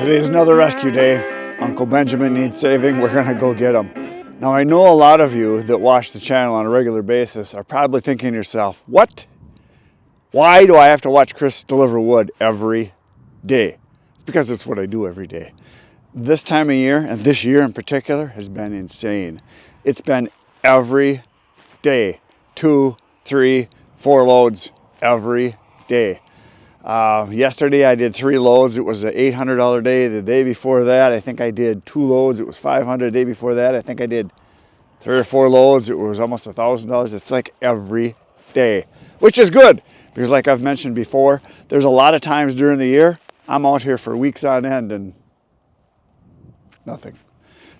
Today's another rescue day. Uncle Benjamin needs saving. We're gonna go get him. Now I know a lot of you that watch the channel on a regular basis are probably thinking to yourself, what? Why do I have to watch Chris deliver wood every day? It's because it's what I do every day. This time of year, and this year in particular, has been insane. It's been every day. 2, 3, 4 loads every day. Yesterday I did 3 loads. It was an $800 day. The day before that, I think I did 2 loads. It was $500. The day before that, I think I did 3 or 4 loads. It was almost $1,000. It's like every day, which is good because like I've mentioned before, there's a lot of times during the year, I'm out here for weeks on end and nothing.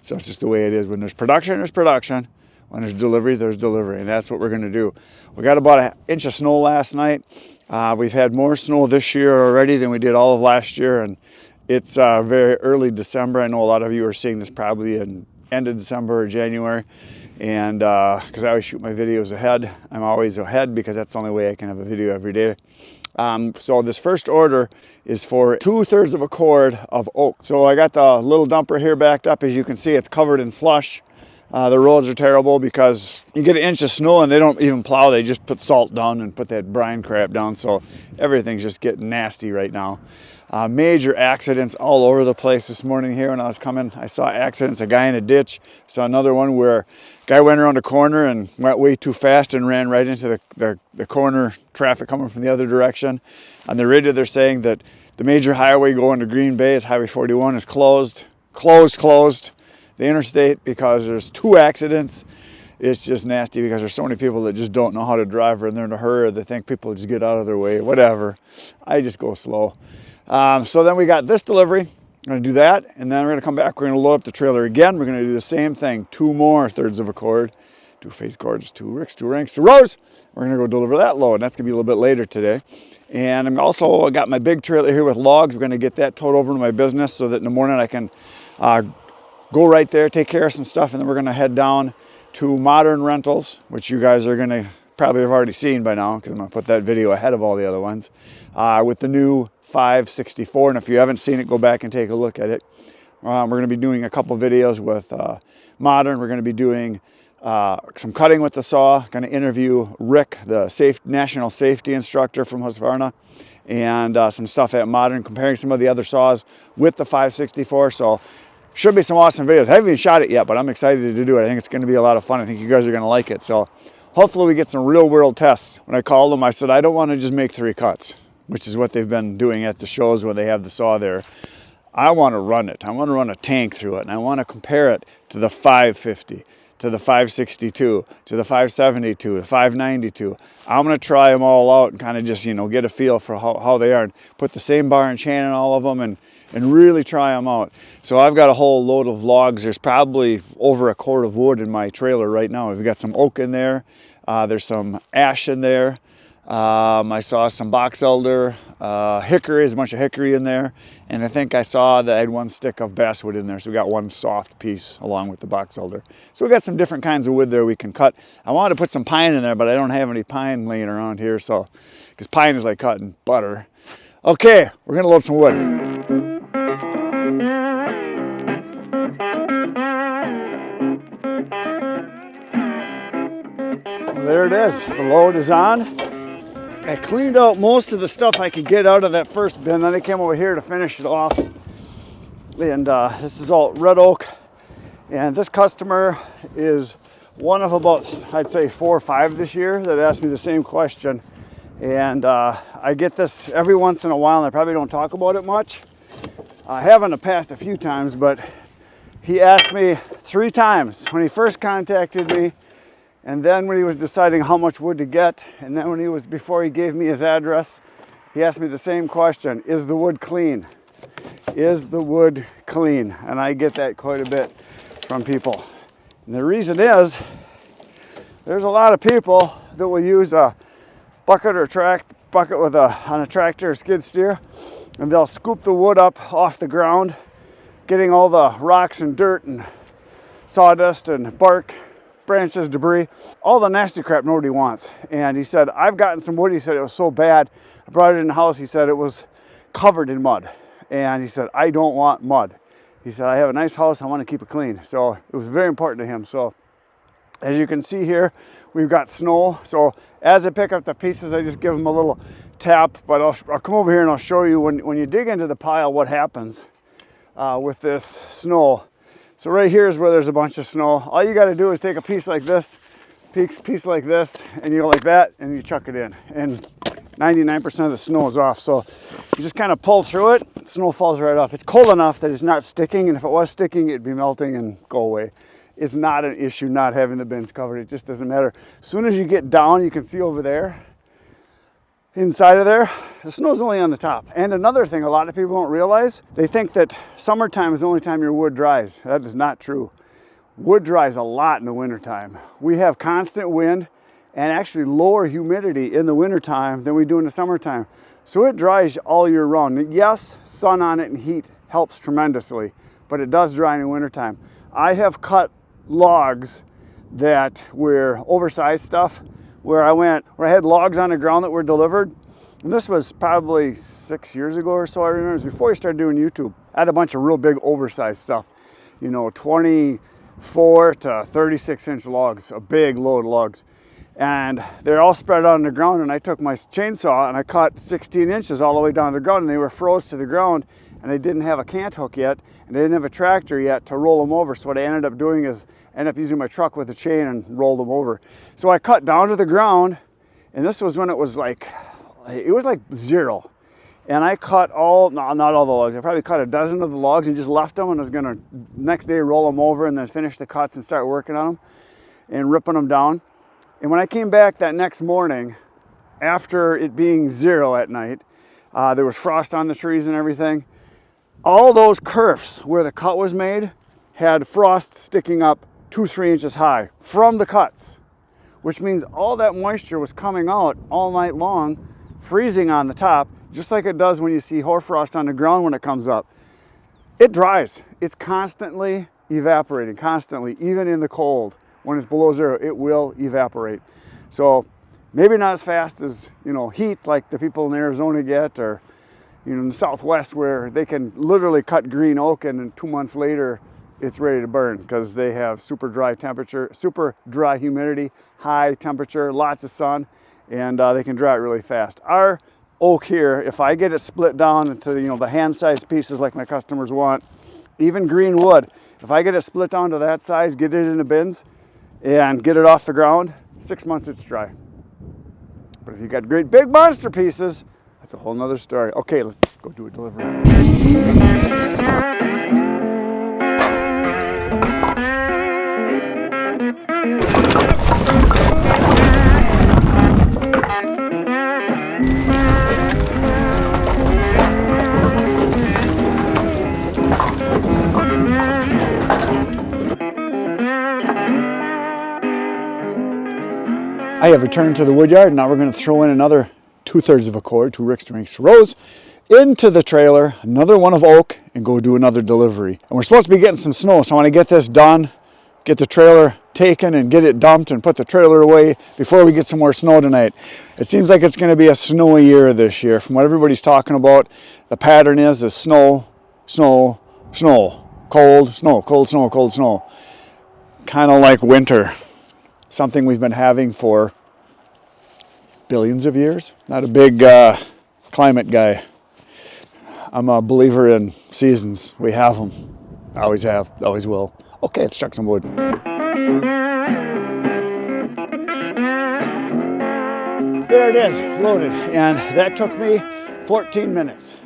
So it's just the way it is. When there's production, there's production. When there's delivery, there's delivery. And that's what we're gonna do. We got about an inch of snow last night. We've had more snow this year already than we did all of last year, and it's very early December. I know a lot of you are seeing this probably in end of December or January, and because I always shoot my videos ahead. I'm always ahead because that's the only way I can have a video every day. So this first order is for 2/3 of a cord of oak. So I got the little dumper here backed up. As you can see, it's covered in slush. The roads are terrible because you get an inch of snow and they don't even plow. They just put salt down and put that brine crap down. So everything's just getting nasty right now. Major accidents all over the place this morning here. When I was coming, I saw accidents, a guy in a ditch. Saw another one where a guy went around a corner and went way too fast and ran right into the corner traffic coming from the other direction. On the radio, they're saying that the major highway going to Green Bay is Highway 41 is closed. The interstate, because there's 2 accidents. It's just nasty because there's so many people that just don't know how to drive, or they're in a hurry, or they think people just get out of their way, whatever. I just go slow. So then we got this delivery. I'm gonna do that, and then we're gonna come back. We're gonna load up the trailer again. We're gonna do the same thing. 2 more 1/3 of a cord, 2 face cords, 2 ricks, 2 rings, 2 rows. We're gonna go deliver that load. That's gonna be a little bit later today. And I'm also got my big trailer here with logs. We're gonna get that towed over to my business so that in the morning I can go right there, take care of some stuff, and then we're gonna head down to Modern Rentals, which you guys are gonna probably have already seen by now because I'm gonna put that video ahead of all the other ones, with the new 564. And if you haven't seen it, go back and take a look at it. We're gonna be doing a couple videos with Modern. We're gonna be doing some cutting with the saw. Gonna interview Rick, the national safety instructor from Husqvarna, and some stuff at Modern, comparing some of the other saws with the 564. So should be some awesome videos. I haven't even shot it yet, but I'm excited to do it. I think it's going to be a lot of fun. I think you guys are going to like it. So hopefully we get some real world tests. When I called them, I said, I don't want to just make 3 cuts, which is what they've been doing at the shows when they have the saw there. I want to run it. I want to run a tank through it, and I want to compare it to the 550, to the 562, to the 572, the 592. I'm going to try them all out and kind of just, get a feel for how they are, and put the same bar and chain in all of them and really try them out. So I've got a whole load of logs. There's probably over a cord of wood in my trailer right now. We've got some oak in there. There's some ash in there. I saw some box elder, hickory, there's a bunch of hickory in there. And I think I saw that I had 1 stick of basswood in there. So we got 1 soft piece along with the box elder. So we got some different kinds of wood there we can cut. I wanted to put some pine in there, but I don't have any pine laying around here. So, because pine is like cutting butter. Okay, we're gonna load some wood. There it is, the load is on. I cleaned out most of the stuff I could get out of that first bin, then I came over here to finish it off. And this is all red oak. And this customer is one of about, I'd say 4 or 5 this year that asked me the same question. And I get this every once in a while, and I probably don't talk about it much. I have in the past a few times, but he asked me 3 times when he first contacted me, and then when he was deciding how much wood to get, and then before he gave me his address, he asked me the same question: is the wood clean? Is the wood clean? And I get that quite a bit from people. And the reason is, there's a lot of people that will use a bucket on a tractor or skid steer, and they'll scoop the wood up off the ground, getting all the rocks and dirt and sawdust and bark, branches, debris, all the nasty crap nobody wants. And he said, I've gotten some wood. He said it was so bad, I brought it in the house. He said it was covered in mud. and he said, I don't want mud. He said, I have a nice house, I want to keep it clean. So it was very important to him. So as you can see here, we've got snow. So as I pick up the pieces, I just give them a little tap, but I'll come over here and I'll show you when you dig into the pile what happens with this snow. So right here is where there's a bunch of snow. All you got to do is take a piece like this, piece like this, and you go like that, and you chuck it in. And 99% of the snow is off. So you just kind of pull through it, snow falls right off. It's cold enough that it's not sticking, and if it was sticking, it'd be melting and go away. It's not an issue not having the bins covered. It just doesn't matter. As soon as you get down, you can see over there, inside of there, the snow's only on the top. And another thing a lot of people don't realize, they think that summertime is the only time your wood dries. That is not true. Wood dries a lot in the wintertime. We have constant wind and actually lower humidity in the wintertime than we do in the summertime. So it dries all year round. Yes, sun on it and heat helps tremendously, but it does dry in the wintertime. I have cut logs that were oversized stuff, where I had logs on the ground that were delivered. And this was probably 6 years ago or so, I remember. It was before I started doing YouTube. I had a bunch of real big oversized stuff, you know, 24 to 36 inch logs, a big load of logs. And they're all spread out on the ground, and I took my chainsaw and I cut 16 inches all the way down to the ground, and they were froze to the ground, and they didn't have a cant hook yet, and they didn't have a tractor yet to roll them over. So what I ended up doing is using my truck with a chain and roll them over. So I cut down to the ground, and this was when it was like 0. And I cut not all the logs. I probably cut a dozen of the logs and just left them, and I was gonna next day roll them over and then finish the cuts and start working on them and ripping them down. And when I came back that next morning, after it being 0 at night, there was frost on the trees and everything. All those kerfs where the cut was made had frost sticking up 2-3 inches high from the cuts, which means all that moisture was coming out all night long, freezing on the top, just like it does when you see hoarfrost on the ground when it comes up. It dries. It's constantly evaporating, constantly, even in the cold. When it's below 0, it will evaporate. So maybe not as fast as, you know, heat like the people in Arizona get, or, you know, in the Southwest where they can literally cut green oak and then 2 months later it's ready to burn because they have super dry temperature, super dry humidity, high temperature, lots of sun, and they can dry it really fast. Our oak here, if I get it split down into, you know, the hand-sized pieces like my customers want, even green wood, if I get it split down to that size, get it in the bins, and get it off the ground, 6 months it's dry. But if you got great big monster pieces, that's a whole nother story. Okay, let's go do a delivery. I have returned to the wood yard. Now we're going to throw in another 2/3 of a cord, 2 Rick rows, into the trailer, another one of oak, and go do another delivery. And we're supposed to be getting some snow, so I want to get this done, get the trailer taken and get it dumped and put the trailer away before we get some more snow tonight. It seems like it's going to be a snowy year this year. From what everybody's talking about, the pattern is snow, snow, snow, cold, snow, cold, snow, cold, snow. Kind of like winter. Something we've been having for billions of years. Not a big climate guy. I'm a believer in seasons. We have them. Always have, always will. Okay, let's chuck some wood. There it is, loaded. And that took me 14 minutes.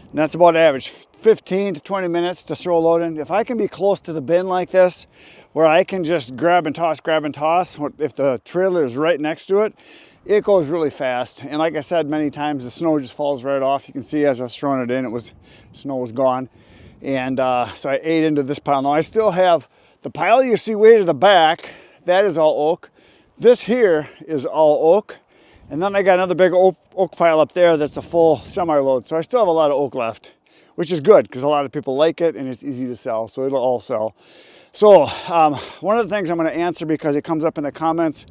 And that's about average, 15 to 20 minutes to throw a load in. If I can be close to the bin like this, where I can just grab and toss, if the trailer is right next to it, it goes really fast. And like I said many times, the snow just falls right off. You can see as I was throwing it in, snow was gone. And so I ate into this pile. Now I still have the pile you see way to the back, that is all oak. This here is all oak. And then I got another big oak pile up there that's a full semi-load. So I still have a lot of oak left, which is good because a lot of people like it and it's easy to sell. So it'll all sell. So one of the things I'm going to answer, because it comes up in the comments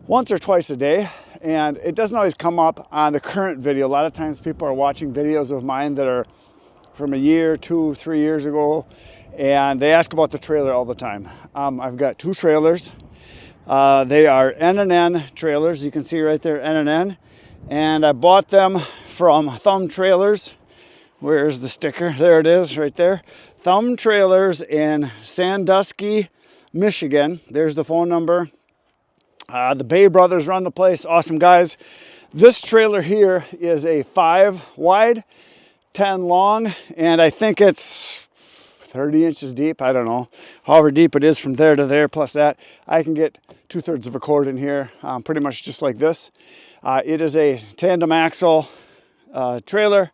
once or twice a day, and it doesn't always come up on the current video. A lot of times people are watching videos of mine that are from a year, 2, 3 years ago, and they ask about the trailer all the time. I've got 2 trailers. They are N&N trailers. You can see right there, N&N. And I bought them from Thumb Trailers. Where's the sticker? There it is, right there. Thumb Trailers in Sandusky, Michigan. There's the phone number. The Bay brothers run the place. Awesome guys. This trailer here is a 5 wide, 10 long, and I think it's 30 inches deep. I don't know. However deep it is from there to there, plus that. I can get 2/3 of a cord in here, pretty much just like this. It is a tandem axle trailer.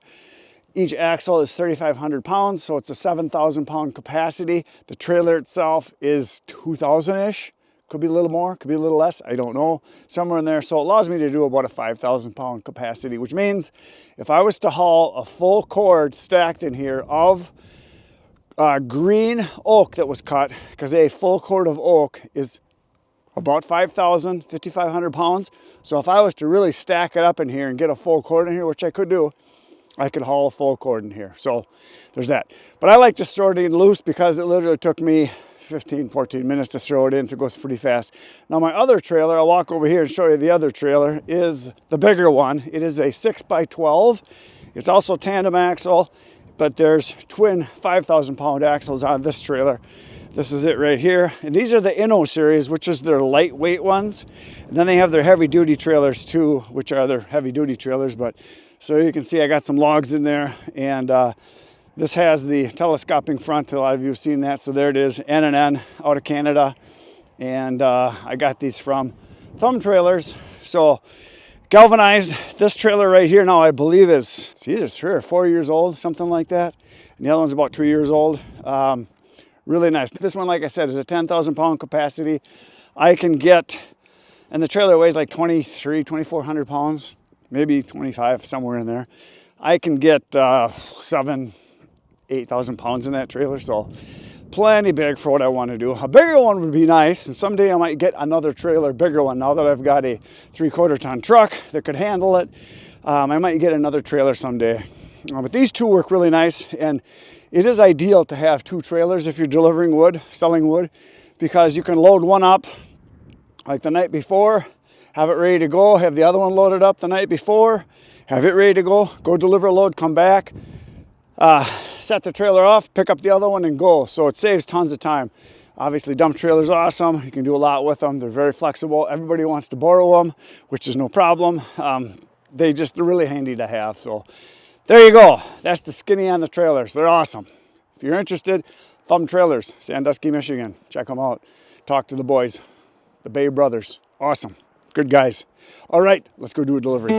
Each axle is 3,500 pounds, so it's a 7,000 pound capacity. The trailer itself is 2,000-ish. Could be a little more, could be a little less, I don't know. Somewhere in there, so it allows me to do about a 5,000 pound capacity, which means if I was to haul a full cord stacked in here of green oak that was cut, because a full cord of oak is about 5,000, 5,500 pounds. So if I was to really stack it up in here and get a full cord in here, which I could do, I could haul a full cord in here. So there's that. But I like to throw it in loose because it literally took me 15, 14 minutes to throw it in, so it goes pretty fast. Now my other trailer, I'll walk over here and show you the other trailer, is the bigger one. It is a 6x12. It's also tandem axle, but there's twin 5,000 pound axles on this trailer. This is it right here. And these are the Inno series, which is their lightweight ones. And then they have their heavy duty trailers too, which are their heavy duty trailers. But so you can see I got some logs in there, and this has the telescoping front. A lot of you have seen that. So there it is, N&N out of Canada. And I got these from Thumb Trailers. So galvanized. This trailer right here now, I believe is, it's either 3 or 4 years old, something like that. And the other one's about 2 years old. Really nice. This one, like I said, is a 10,000 pound capacity. I can get, and the trailer weighs like 2,400 pounds, maybe 25, somewhere in there. I can get 7,000, 8,000 pounds in that trailer, so plenty big for what I want to do. A bigger one would be nice, and someday I might get another trailer, bigger one. Now that I've got a 3/4 ton truck that could handle it, I might get another trailer someday. But these 2 work really nice, and it is ideal to have 2 trailers if you're delivering wood, selling wood, because you can load one up like the night before, have it ready to go, have the other one loaded up the night before, have it ready to go deliver a load, come back, set the trailer off, pick up the other one and go. So it saves tons of time. Obviously dump trailer's awesome. You can do a lot with them. They're very flexible. Everybody wants to borrow them, which is no problem. They're really handy to have. So there you go. That's the skinny on the trailers. They're awesome. If you're interested, Thumb Trailers, Sandusky, Michigan. Check them out. Talk to the boys, the Bay brothers. Awesome. Good guys. All right, let's go do a delivery.